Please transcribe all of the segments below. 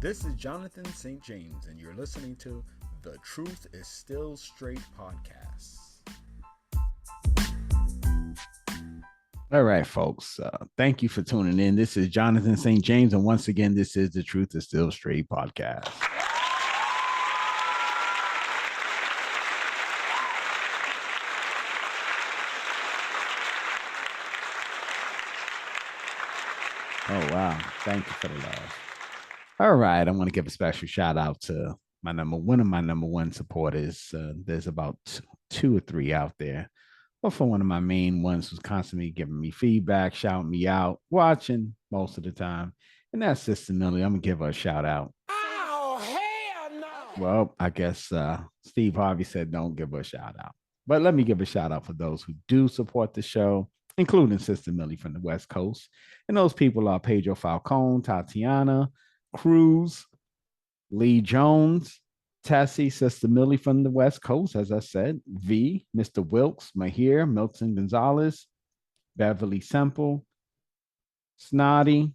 This is Jonathan St. James, and you're listening to The Truth is Still Straight podcast. All right, folks. Thank you for tuning in. This is Jonathan St. James, and once again, this is The Truth is Still Straight podcast. Oh, wow. Thank you for the love. All right. I want to give a special shout out to one of my number one supporters. There's about two or three out there. But for one of my main ones who's constantly giving me feedback, shouting me out, watching most of the time. And that's Sister Millie. I'm going to give her a shout out. Oh, hell no. Well, I guess Steve Harvey said don't give her a shout out. But let me give a shout out for those who do support the show, including Sister Millie from the West Coast. And those people are Pedro Falcone, Tatiana, Cruz, Lee Jones, Tessie, Sister Millie from the West Coast, as I said, V, Mr. Wilkes, Mahir, Milton Gonzalez, Beverly Semple, Snotty,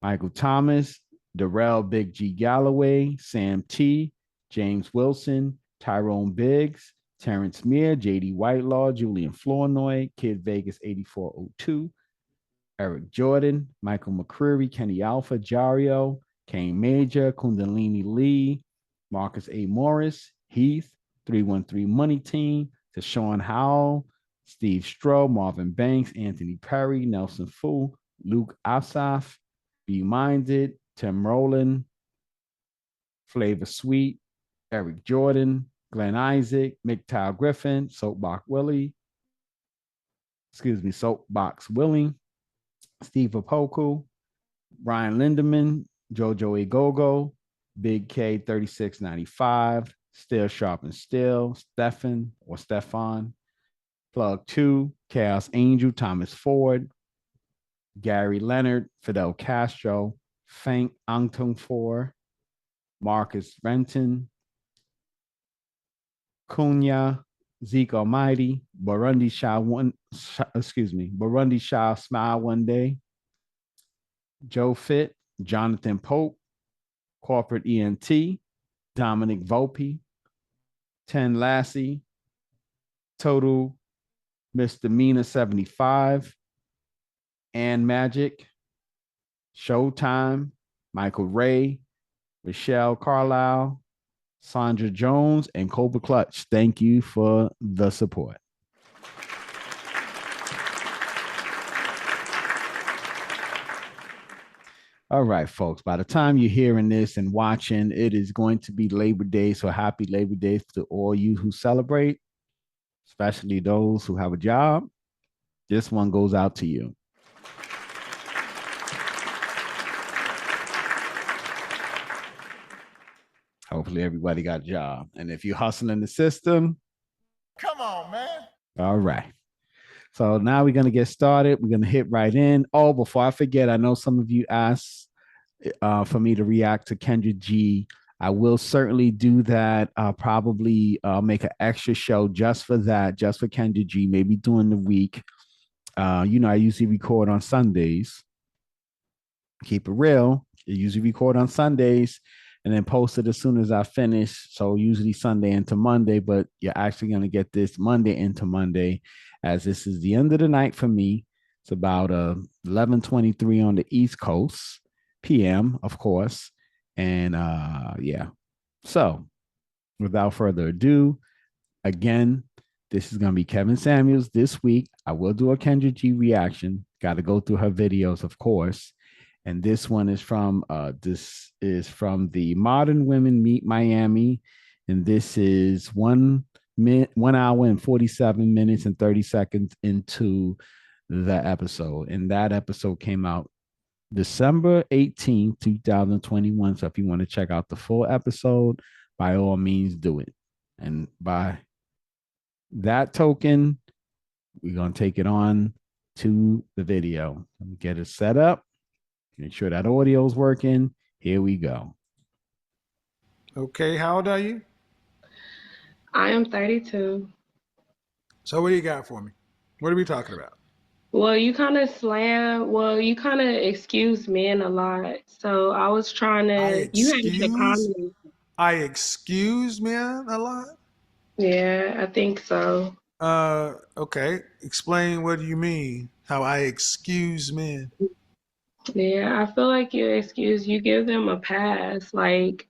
Michael Thomas, Darrell Big G Galloway, Sam T, James Wilson, Tyrone Biggs, Terrence Meir, JD Whitelaw, Julian Flournoy, Kid Vegas 8402, Eric Jordan, Michael McCreary, Kenny Alpha, Jario, Kane Major, Kundalini Lee, Marcus A. Morris, Heath, 313 Money Team, Deshaun Howell, Steve Stroh, Marvin Banks, Anthony Perry, Nelson Fu, Luke Asaf, Be Minded, Tim Rowland, Flavor Sweet, Eric Jordan, Glenn Isaac, McTow Griffin, Soapbox Willie, Steve Apoku, Brian Lindemann, Jojo Egogo, Big K 3695, Still Sharp and Still, Stefan, Plug 2, Chaos Angel, Thomas Ford, Gary Leonard, Fidel Castro, Fank Angtung 4, Marcus Renton, Cunha, Zeke Almighty, Burundi Shah Smile One Day, Joe Fit, Jonathan Pope, Corporate ENT, Dominic Volpe, 10 Lassie, Total Misdemeanor 75, Ann Magic, Showtime, Michael Ray, Michelle Carlisle, Sandra Jones, and Cobra Clutch. Thank you for the support. All right, folks, by the time you're hearing this and watching, it is going to be Labor Day. So happy Labor Day to all you who celebrate, especially those who have a job. This one goes out to you. Hopefully everybody got a job. And if you're hustling the system, come on, man. All right. So now we're going to get started. We're going to hit right in. Oh, before I forget, I know some of you asked for me to react to Kendra G. I will certainly do that. I'll probably make an extra show just for that, just for Kendra G, maybe during the week. I usually record on Sundays. Keep it real. I usually record on Sundays and then post it as soon as I finish. So usually Sunday into Monday, but you're actually going to get this Monday into Monday, as this is the end of the night for me. It's about 11:23 on the East Coast, PM, of course. And yeah. So without further ado, again, this is going to be Kevin Samuels this week. I will do a Kendra G reaction. Got to go through her videos, of course. And this one is from the Modern Women Meet Miami. And this is 1 hour and 47 minutes and 30 seconds into the episode. And that episode came out December 18th, 2021. So if you want to check out the full episode, by all means, do it. And by that token, we're going to take it on to the video. Let me get it set up. Make sure that audio is working. Here we go. Okay, how old are you? I am 32. So what do you got for me? What are we talking about? Well, you kind of excuse men a lot. So I was trying I to, you had made a excuse comment. I excuse men a lot. Yeah, I think so. Okay. Explain what do you mean? How I excuse men? Yeah, I feel like you give them a pass. Like,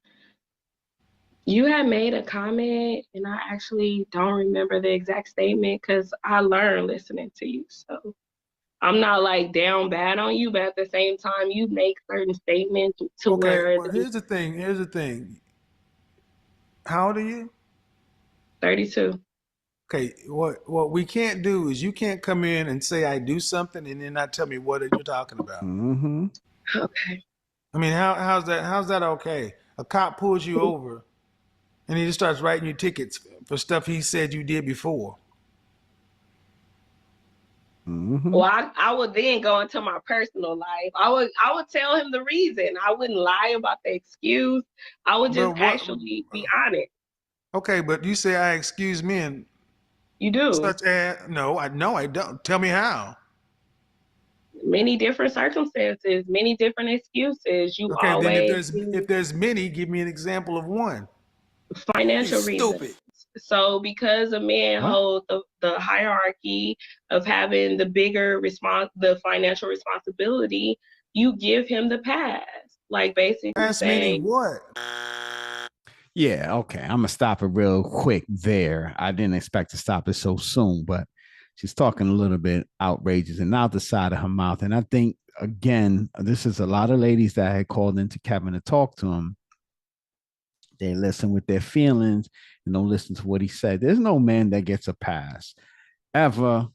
you had made a comment, and I actually don't remember the exact statement because I learned listening to you. So I'm not like down bad on you, but at the same time, you make certain statements to Okay, where but here's the thing. Here's the thing. How old are you? 32. Okay, what we can't do is you can't come in and say I do something and then not tell me what you're talking about. Mm-hmm. Okay. I mean, how's that okay? A cop pulls you over and he just starts writing you tickets for stuff he said you did before. Mm-hmm. Well, I would then go into my personal life. I would tell him the reason. I wouldn't lie about the excuse. I would just But what? actually be honest. Okay, but you say I excuse men, You do. such as no, I don't. Tell me how. Many different circumstances, many different excuses. You Okay, then always if give there's many, give me an example of one. You financial reasons. stupid. So because a man What? holds the hierarchy of having the financial responsibility, you give him the pass. Like basically Pass meaning saying, what? Yeah, okay. I'm gonna stop it real quick there. I didn't expect to stop it so soon, but she's talking a little bit outrageous and out the side of her mouth. And I think again, this is a lot of ladies that had called into Kevin to talk to him. They listen with their feelings and don't listen to what he said. There's no man that gets a pass ever.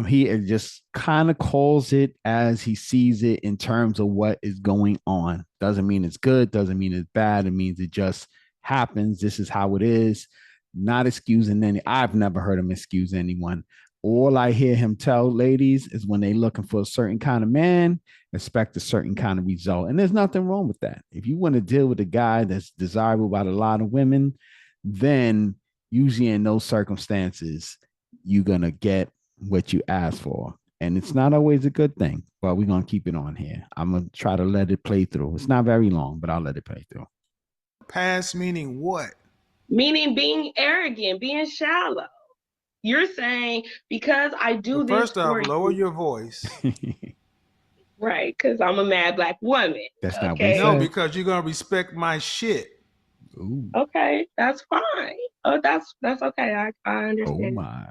He just kind of calls it as he sees it in terms of what is going on. Doesn't mean it's good, doesn't mean it's bad. It means it just happens. This is how it is. Not excusing any. I've never heard him excuse anyone. All I hear him tell ladies is when they're looking for a certain kind of man, expect a certain kind of result. And there's nothing wrong with that. If you want to deal with a guy that's desirable by a lot of women, then usually in those circumstances, you're going to get what you ask for. And it's not always a good thing, but we're going to keep it on here. I'm going to try to let it play through. It's not very long, but I'll let it play through. Pass meaning what? meaning being arrogant, being shallow. You're saying because I do Well, this first off, for lower you, your voice. right? Because I'm a mad black woman. That's not what he Okay. No, said. because you're gonna respect my shit. Ooh. Okay, that's fine. Oh, that's okay. I Oh understand. my.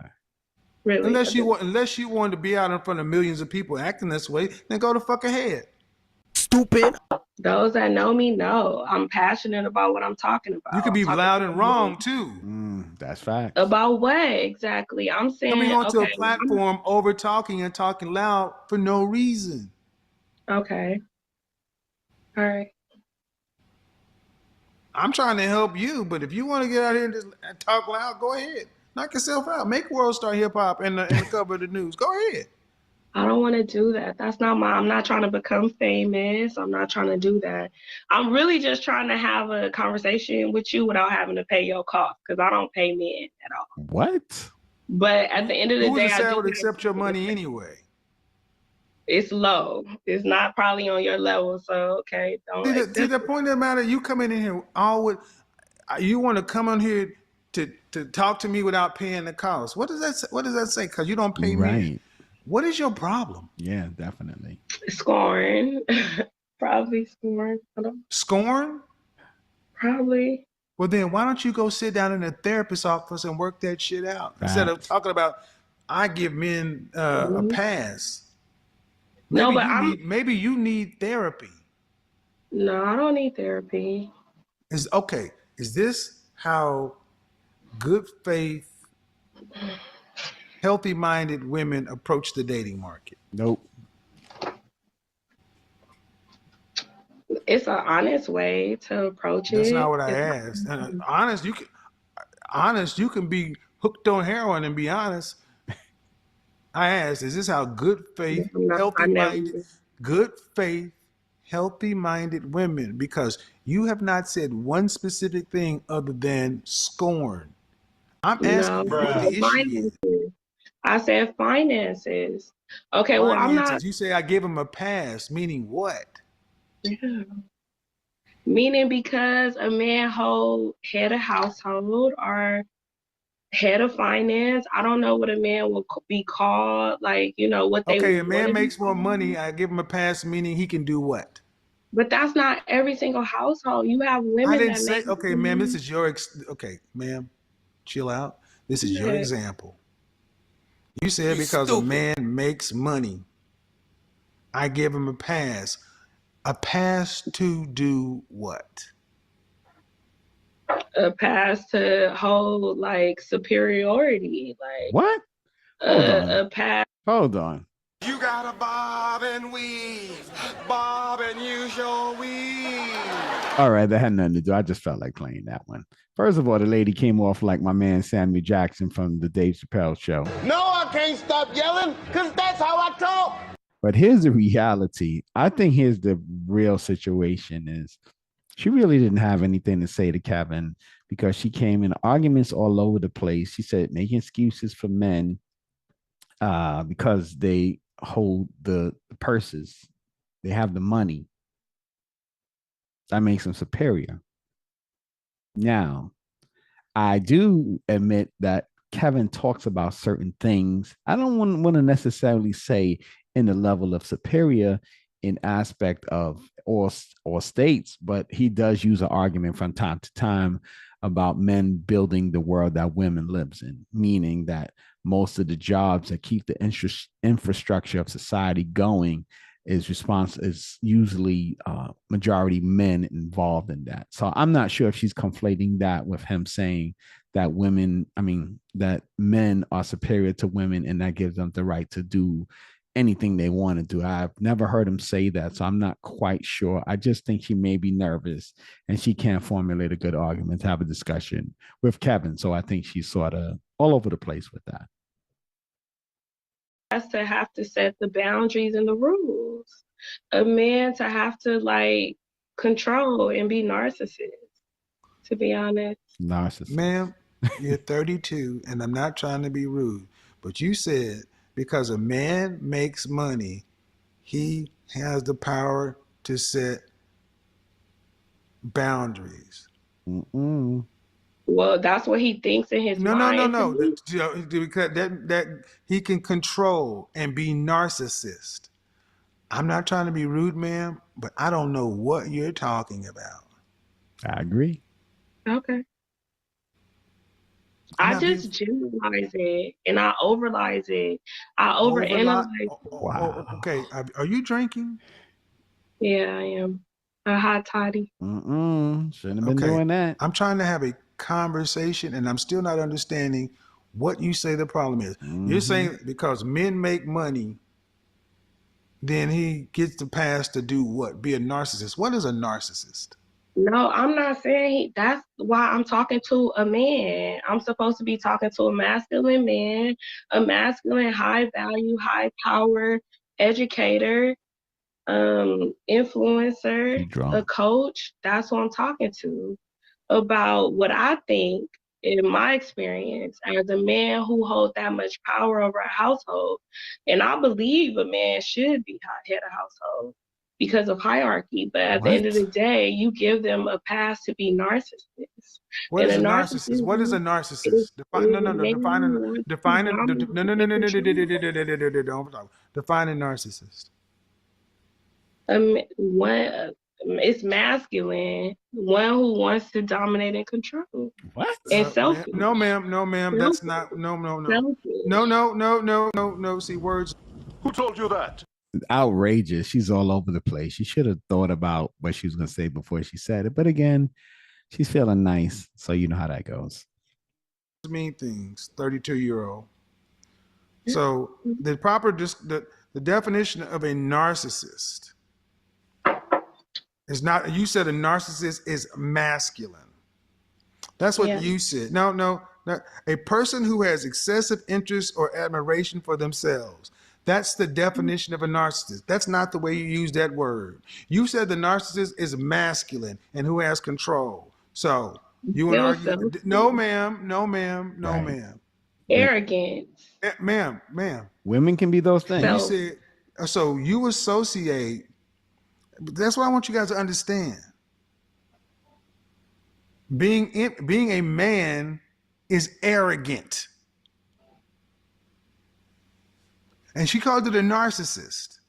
Really, I do. Unless you want to be out in front of millions of people acting this way, then go the fuck ahead. Stupid. Those that know me know I'm passionate about what I'm talking You could about. I'm be talking loud to and a woman wrong too. That's facts. about what exactly? I'm Coming saying, onto a okay, platform over talking and talking loud for no reason. okay, all right. I'm trying to help you, but if you want to get out here and just talk loud, go ahead. Knock yourself out. Make World Star Hip Hop in the cover of the news. Go ahead. I don't want to do that. I'm not trying to become famous. I'm not trying to do that. I'm really just trying to have a conversation with you without having to pay your cost because I don't pay men at all. What? But at the end of the Who's day, to I say I do would have accept your people to money pay. anyway? It's low. It's not probably on your level. So, okay, don't See accept the it. point of the matter, you coming in here all with, you want to come on here to talk to me without paying the cost. What does that say? What does that say? Because you don't pay men. Right. What is your problem? Yeah, definitely. Scoring. Probably scoring. I don't, Scorn? probably. Well, then why don't you go sit down in a therapist's office and work that shit out instead of Facts. talking about I give men a Mhm. pass. No, but I'm, Maybe you need therapy. no, I don't need therapy. Is okay. Is this how good faith, healthy minded women approach the dating market? Nope. It's an honest way to approach That's not it. what I It's asked. And not, honest, you can be hooked on heroin and be honest. I asked, is this how I never. good faith, healthy minded women? Because you have not said one specific thing other than scorn. I'm No, asking you what the issue is. finances. I said finances. Okay, well, I'm not. Finances. You say I give him a pass, meaning what? Yeah. Meaning because a man hold head of household or head of finance. I don't know what a man will be called, like, you know, what they Okay, a want man to be makes more money. called. I give him a pass, meaning he can do what? But that's not every single household. You have I women didn't that say. make Okay, ma'am, this is your. Okay, ma'am, chill out. This is your yeah, example. You said because a man makes money, I give him a pass. A pass to do what? a pass to hold like superiority, like What? Hold on. a pass. Hold on. You gotta bob and weave, bob and use your weave. All right, that had nothing to do. I just felt like playing that one. First of all, the lady came off like my man Samuel Jackson from the Dave Chappelle show. No, I can't stop yelling, because that's how I talk. But here's the reality. I think here's the real situation is she really didn't have anything to say to Kevin because she came in arguments all over the place. She said making excuses for men because they hold the purses, they have the money. That makes them superior. Now, I do admit that Kevin talks about certain things. I don't want to necessarily say in the level of superior in aspect of or states, but he does use an argument from time to time about men building the world that women lives in, meaning that most of the jobs that keep the infrastructure of society going is usually majority men involved in that. So I'm not sure if she's conflating that with him saying that that men are superior to women and that gives them the right to do anything they want to do. I've never heard him say that, so I'm not quite sure. I just think she may be nervous and she can't formulate a good argument to have a discussion with Kevin. So I think she's sort of all over the place with that. Has to have to set the boundaries and the rules. A man to have to like control and be narcissist, to be honest. Narcissist. Ma'am, you're 32, and I'm not trying to be rude, but you said because a man makes money, he has the power to set boundaries. Mm-mm. Well, that's what he thinks in his mind. To No. me, Because that he can control and be narcissist. I'm not trying to be rude, ma'am, but I don't know what you're talking about. I agree. okay. I'm I not being just generalize it and I overanalyze it. I overly. overanalyze. Wow. Okay, are you drinking? Yeah, I am a hot toddy. Shouldn't have been Okay, doing that. I'm trying to have a conversation, and I'm still not understanding what you say the problem is. You're saying because men make money, then he gets the pass to do what? Be a narcissist. What is a narcissist? No, I'm not saying that's why I'm talking to a man. I'm supposed to be talking to a masculine man, a masculine, high value, high power educator, influencer, He a drunk. coach. That's who I'm talking to about what I think in my experience as a man who holds that much power over a household. And I believe a man should be head of household because of hierarchy. But at the end of What? the day, you give them a pass to be narcissists. What And is a a narcissist? What is a narcissism narcissist? Define is a man who wants to define it. dominate No, no, no, and no, no, no, no, control. no, no, no, no, no, no. Define a narcissist. One, it's masculine, one who wants to dominate and control, What? and selfish. No, ma'am, no, ma'am. That's Selfish. not. No, no, no, no, Selfish. no, no, no, no, no. See words. Who told you that? Outrageous. She's all over the place. She should have thought about what she was going to say before she said it. But again, she's feeling nice. So you know how that goes. Mean things. 32-year-old. So the definition of a narcissist is not. You said a narcissist is masculine. That's what Yeah. you said. No, no, no. A person who has excessive interest or admiration for themselves. That's the definition of a narcissist. That's not the way you use that word. You said the narcissist is masculine and who has control. So you want to Still argue? selfish. No, ma'am. No, ma'am. No, Right. ma'am. arrogance, Ma'am, Women can be those you things. self. said, so you associate, that's what I want you guys to understand. Being a man is arrogant. And she called it a narcissist.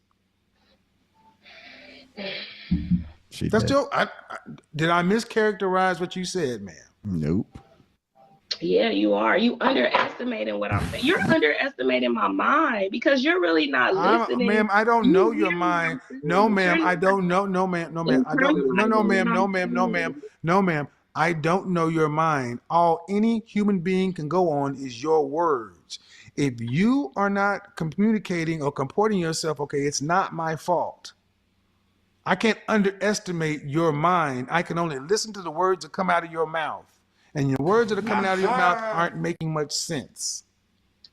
She That's did. still, did I mischaracterize what you said, ma'am? Nope. Yeah, you are. You underestimating what I'm saying. You're underestimating my mind because you're really not listening. Ma'am, I don't You know your hearing what mind. I'm saying, No, but ma'am, you're I not don't know. No, ma'am, no, ma'am. I don't. No, no, internalizing what ma'am. No, I'm ma'am. No, ma'am. saying. No, ma'am. I don't know your mind. All any human being can go on is your words. If you are not communicating or comporting yourself, okay, it's not my fault. I can't underestimate your mind. I can only listen to the words that come out of your mouth. And your words that are coming out of your mouth aren't making much sense.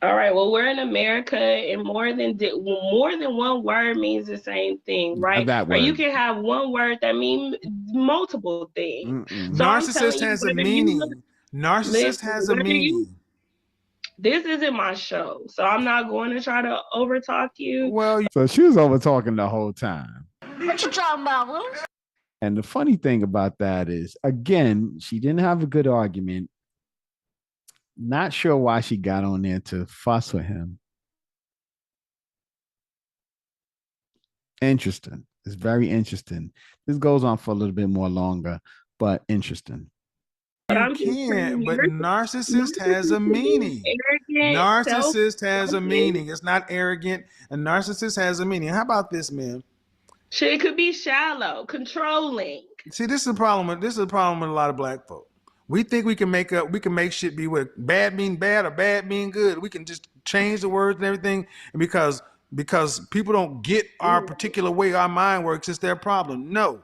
All right. Well, we're in America, and more than one word means the same thing, right? That Or you word. can have one word that means multiple things. Mm-mm. So I'm Narcissist telling you, has a whether you meaning. Narcissist listen, has a whether you meaning. this isn't my show, so I'm not going to try to overtalk you. Well, So she was over talking the whole time. What you talking about, Willis? And the funny thing about that is, again, she didn't have a good argument. Not sure why she got on there to fuss with him. Interesting. It's very interesting. This goes on for a little bit more longer, but interesting. But you I'm just saying, can't. But narcissist has a narcissism is meaning. arrogant, Narcissist has a self-centered. meaning. It's not arrogant. A narcissist has a meaning. How about this, man? Shit could be shallow, controlling. See, this is a problem with a lot of black folk. We think we can make shit be what bad mean bad or bad mean good. We can just change the words and everything, and because people don't get our particular way our mind works, it's their problem. No,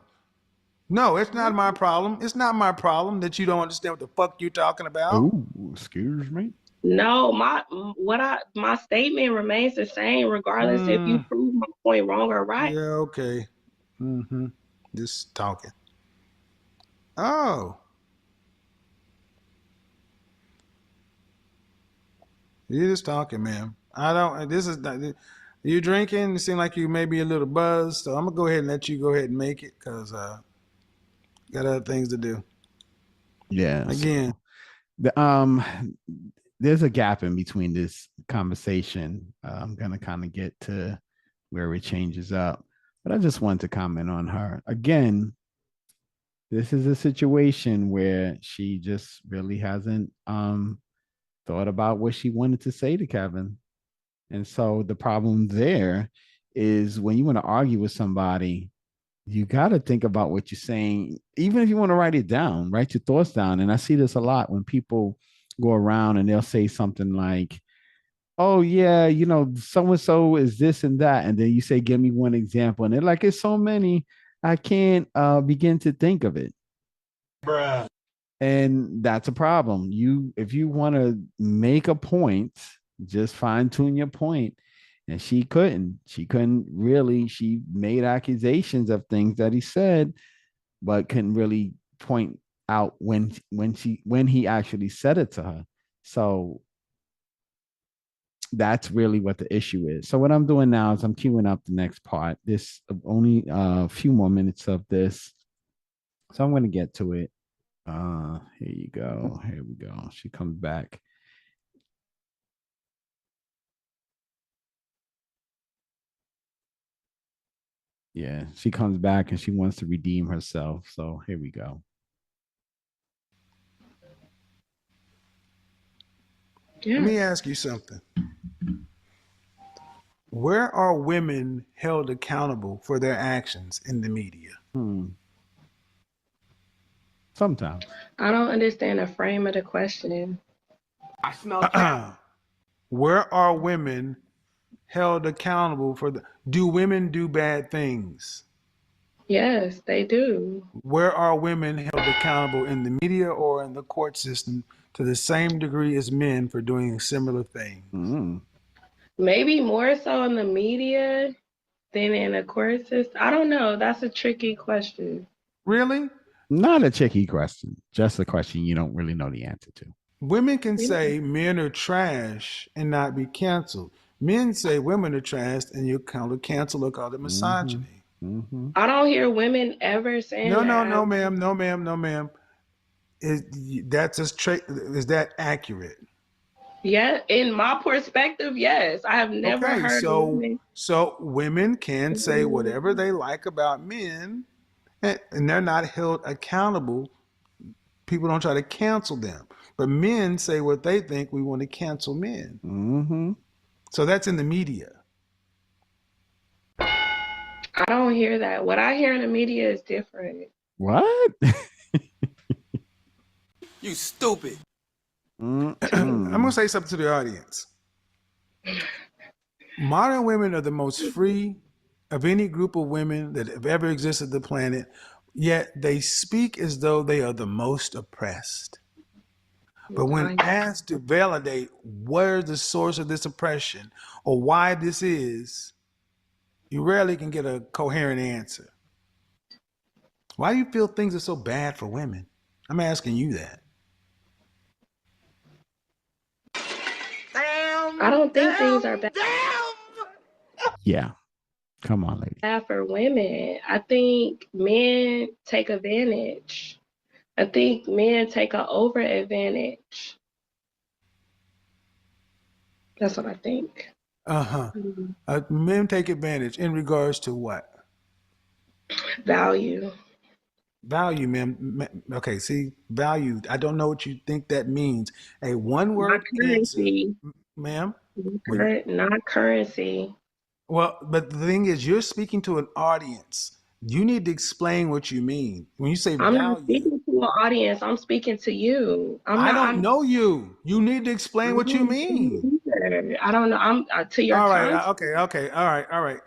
it's not my problem. It's not my problem that you don't understand what the fuck you're talking about. Oh, excuse me. No, my statement remains the same regardless if you prove my point wrong or right. Yeah, okay. Mm-hmm. Just talking. Oh. You're just talking, man. I don't. This is not. You drinking? You seem like you may be a little buzzed. So I'm gonna go ahead and let you go ahead and make it, cause got other things to do. Yeah. Again, There's a gap in between this conversation. I'm gonna kind of get to where it changes up, but I just wanted to comment on her again. This is a situation where she just really hasn't thought about what she wanted to say to Kevin. And so the problem there is when you want to argue with somebody, you got to think about what you're saying. Even if you want to write it down, write your thoughts down. And I see this a lot when people go around and they'll say something like, oh, yeah, you know, so and so is this and that. And then you say, give me one example. And they're like, it's so many, I can't begin to think of it. Bruh. And that's a problem. If you want to make a point, just fine tune your point. And she couldn't really. She made accusations of things that he said, but couldn't really point out when he actually said it to her. So that's really what the issue is. So what I'm doing now is I'm queuing up the next part. This only a few more minutes of this, so I'm going to get to it. Here you go. Here we go. She comes back. Yeah, she comes back and she wants to redeem herself. So here we go. Let me ask you something. Where are women held accountable for their actions in the media? Sometimes. I don't understand the frame of the question. I smell Where are women held accountable for do women do bad things? Yes, they do. Where are women held accountable in the media or in the court system to the same degree as men for doing similar things? Maybe more so in the media than in a court system. I don't know. That's a tricky question. Really? Not a tricky question. Just a question you don't really know the answer to. Women can Yeah. say men are trash and not be canceled. Men say women are trash and you call it cancel or call it Mm-hmm. misogyny. Mm-hmm. I don't hear women ever saying No, no, that. no, ma'am, no, ma'am, no, ma'am. Is that's a straight? Is that accurate? Yeah, in my perspective, yes. I have never Okay, heard so women. women can say whatever they like about men, and they're not held accountable. People don't try to cancel them, but men say what they think. We want to cancel men. Mm-hmm. So that's in the media. I don't hear that. What I hear in the media is different. What? You stupid. I'm gonna Mm-mm. say something to the audience. Modern women are the most free of any group of women that have ever existed on the planet, yet they speak as though they are the most oppressed. But when asked to validate where's the source of this oppression or why this is, you rarely can get a coherent answer. Why do you feel things are so bad for women? I'm asking you that. I don't think things are Yeah. Come on, lady. bad for women. I think men take advantage. I think men take an over advantage. That's what I think. Uh huh. Mhm. Men take advantage in regards to what? Value, Value, ma'am. Okay, see, value. I don't know what you think that means. A one not word answer, currency, ma'am. When not currency. well, but the thing is, you're speaking to an audience. You need to explain what you mean. When you say I'm not value, speaking to an audience. I'm speaking to you. I'm I not. don't I'm. know you. You need to explain I what you don't mean. either. I don't know. I'm to your All right. content. Okay. Okay. All right. All right.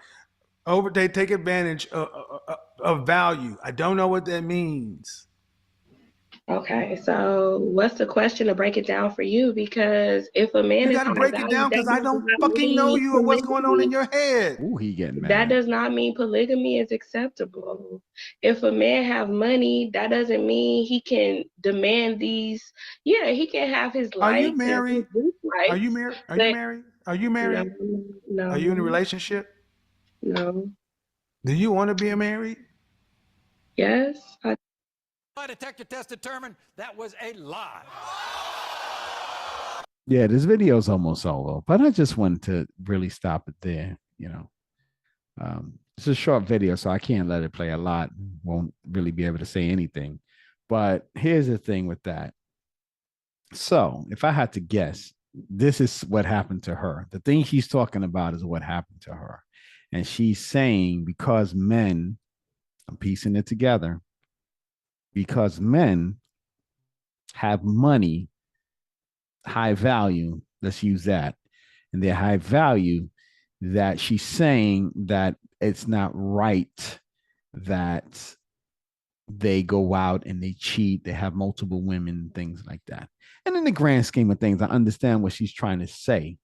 Over they take advantage of value. I don't know what that means. Okay, so what's the question to break it down for you? Because if a man You is got to high break it value, down that because I does don't not fucking know mean you or what's going on in polygamy. your head. Ooh, he getting That mad. does not mean polygamy is acceptable. If a man have money, that doesn't mean he can demand these. Yeah, he can have his Are you likes and his married? Are you dislikes, married? Are you but married? Are you no, married? Are you in a no, relationship? no. Do you want to be married? Yes, My detector test determined that was a lie. Yeah, this video's almost over, but I just wanted to really stop it there. It's a short video, so I can't let it play a lot. Won't really be able to say anything. But here's the thing with that. So, if I had to guess, this is what happened to her. The thing she's talking about is what happened to her. And she's saying because men, I'm piecing it together, because men have money, high value, let's use that, and their high value, that she's saying that it's not right that they go out and they cheat, they have multiple women, things like that. And in the grand scheme of things, I understand what she's trying to say.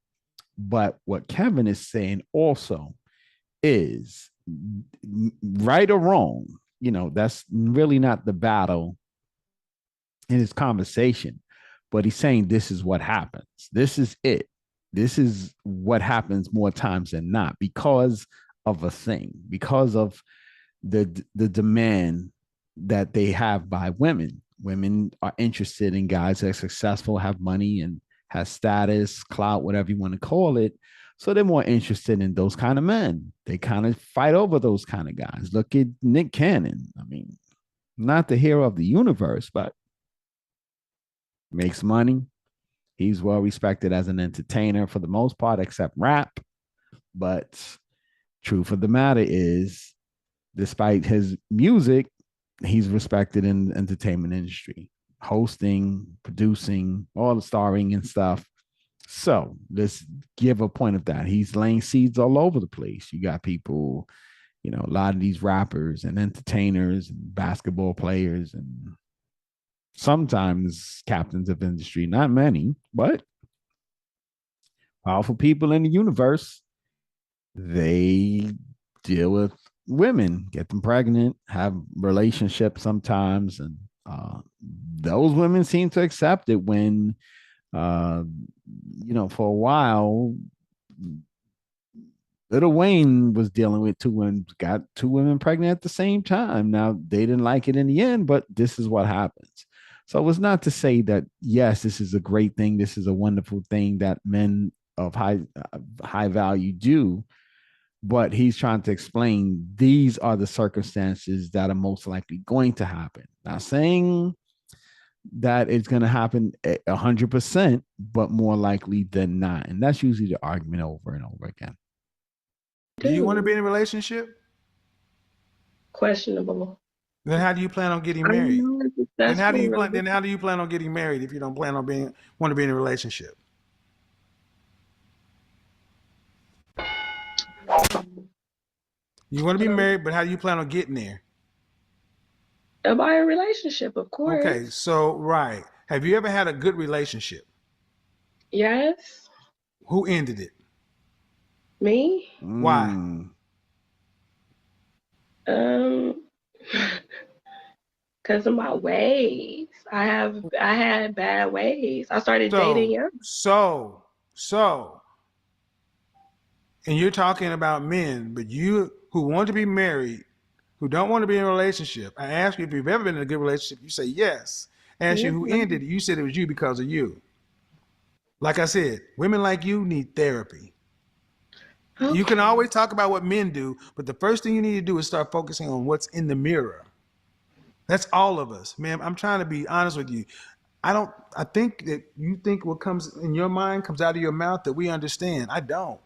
But what Kevin is saying also is right or wrong, that's really not the battle in his conversation. But he's saying this is what happens. This is it. This is what happens more times than not because of a thing, because of the demand that they have by women. Women are interested in guys that are successful, have money, and has status, clout, whatever you want to call it. So they're more interested in those kind of men. They kind of fight over those kind of guys. Look at Nick Cannon. I mean, not the hero of the universe, but makes money. He's well respected as an entertainer for the most part, except rap. But truth of the matter is, despite his music, he's respected in the entertainment industry, hosting, producing, all the starring and stuff. So let's give a point of that. He's laying seeds all over the place. You got people, a lot of these rappers and entertainers and basketball players and sometimes captains of industry, not many, but powerful people in the universe. They deal with women, get them pregnant, have relationships sometimes, and those women seem to accept it when, for a while, Little Wayne was dealing with two women, got two women pregnant at the same time. Now, they didn't like it in the end, but this is what happens. So it's not to say that, yes, this is a great thing. This is a wonderful thing that men of high value do. But he's trying to explain these are the circumstances that are most likely going to happen. Not saying that it's going to happen 100%, but more likely than not. And that's usually the argument over and over again. Do you want to be in a relationship? Questionable. Then how do you plan on getting I married? know it's Then how do you successful, plan? Then how do you plan on getting married if you don't plan on want to be in a relationship? You want to be married, but how do you plan on getting there? About a relationship, of course. Okay, so right. Have you ever had a good relationship? Yes. Who ended it? Me? Why? Because of my ways. I had bad ways. I started dating young. So, and you're talking about men, but you who want to be married, who don't want to be in a relationship. I ask you if you've ever been in a good relationship. You say yes. I ask you who ended it. You said it was you because of you. Like I said, women like you need therapy. Okay. You can always talk about what men do, but the first thing you need to do is start focusing on what's in the mirror. That's all of us, man. I'm trying to be honest with you. I think that you think what comes in your mind comes out of your mouth that we understand. I don't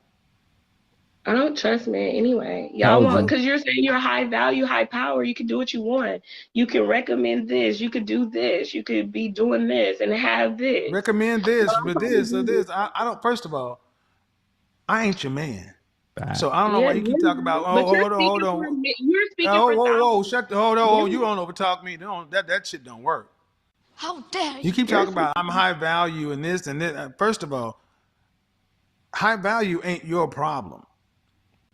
trust men anyway. Y'all want, because you're saying you're high value, high power. You can do what you want. You can recommend this. You could do this. You could be doing this and have this. Recommend this, but this or this. I don't. First of all, I ain't your man. So I don't know why you keep talking about. Oh, hold on. You're speaking for whoa, shut the hold on. You don't overtalk me. That shit don't work. How dare you? You keep talking about I'm high value and this and that. First of all, high value ain't your problem.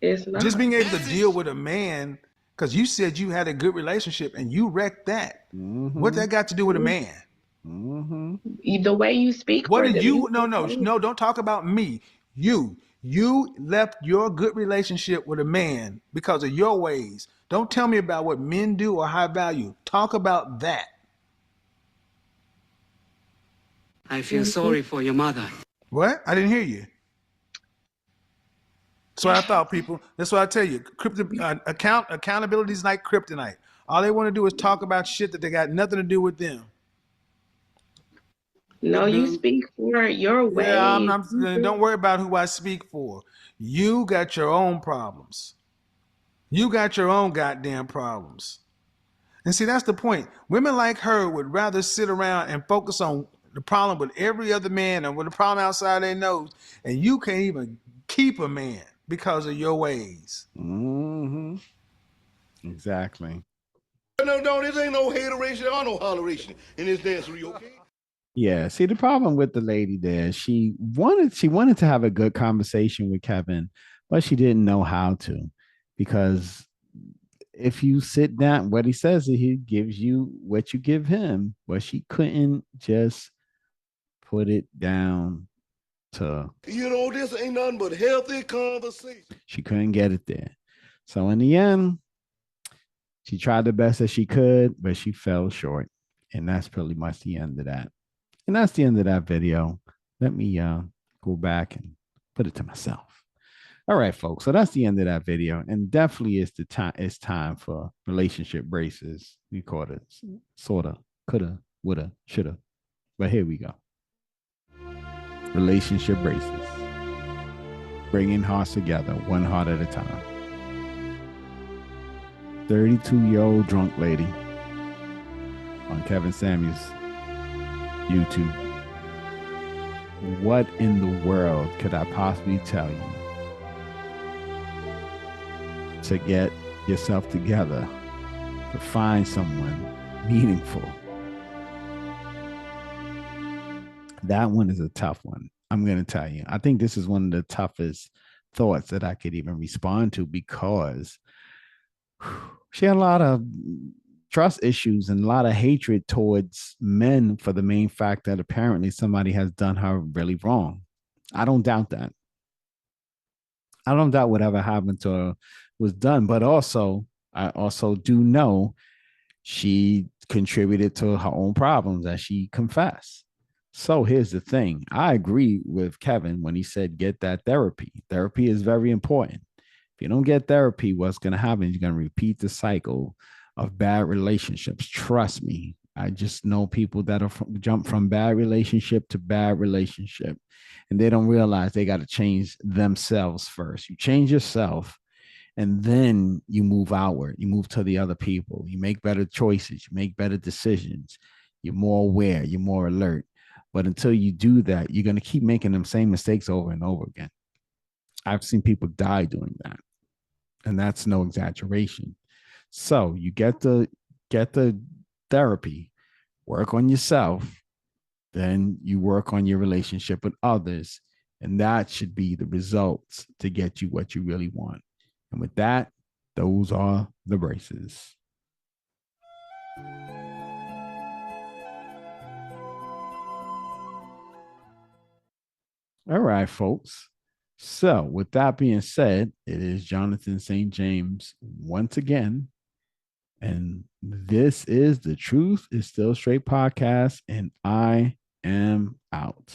It's not. Just being able to deal with a man, because you said you had a good relationship and you wrecked that. Mm-hmm. What that got to do with a man? Mm-hmm. The way you speak. What did you? No. Don't talk about me. You left your good relationship with a man because of your ways. Don't tell me about what men do or high value. Talk about that. I feel sorry for your mother. What? I didn't hear you. That's what I thought, people. That's what I tell you. Accountability is like kryptonite. All they want to do is talk about shit that they got nothing to do with them. No, you speak for your way. Yeah, don't worry about who I speak for. You got your own problems. You got your own goddamn problems. And see, that's the point. Women like her would rather sit around and focus on the problem with every other man and with the problem outside their nose. And you can't even keep a man because of your ways. Mm-hmm. Exactly. No, this ain't no hateration or no holleration in this dancery, okay? Yeah. See, the problem with the lady there, she wanted to have a good conversation with Kevin, but she didn't know how to, because if you sit down, what he says is he gives you what you give him, but she couldn't just put it down to. This ain't nothing but healthy conversation. She couldn't get it there. So in the end, she tried the best that she could, but she fell short. And that's pretty much the end of that. And that's the end of that video. Let me go back and put it to myself. All right, folks. So that's the end of that video. And definitely it's time for relationship braces. We call it sorta, coulda, woulda, shoulda. But here we go. Relationship braces. Bringing hearts together, one heart at a time. 32-year-old drunk lady on Kevin Samuels' YouTube. What in the world could I possibly tell you to get yourself together, to find someone meaningful? That one is a tough one. I'm going to tell you. I think this is one of the toughest thoughts that I could even respond to, because she had a lot of trust issues and a lot of hatred towards men for the main fact that apparently somebody has done her really wrong. I don't doubt that. I don't doubt whatever happened to her was done, but also, I also do know she contributed to her own problems as she confessed. So here's the thing. I agree with Kevin when he said get that therapy. Therapy is very important. If you don't get therapy, what's going to happen? You're going to repeat the cycle of bad relationships. Trust me. I just know people that are jump from bad relationship to bad relationship, and they don't realize they got to change themselves first. You change yourself, and then you move outward. You move to the other people. You make better choices. You make better decisions. You're more aware. You're more alert. But until you do that, you're going to keep making them same mistakes over and over again. I've seen people die doing that, and that's no exaggeration. So you get the therapy, work on yourself, then you work on your relationship with others, and that should be the results to get you what you really want. And with that, those are the braces. All right, folks. So, with that being said, it is Jonathan St. James once again. And this is the Truth is Still Straight podcast. And I am out.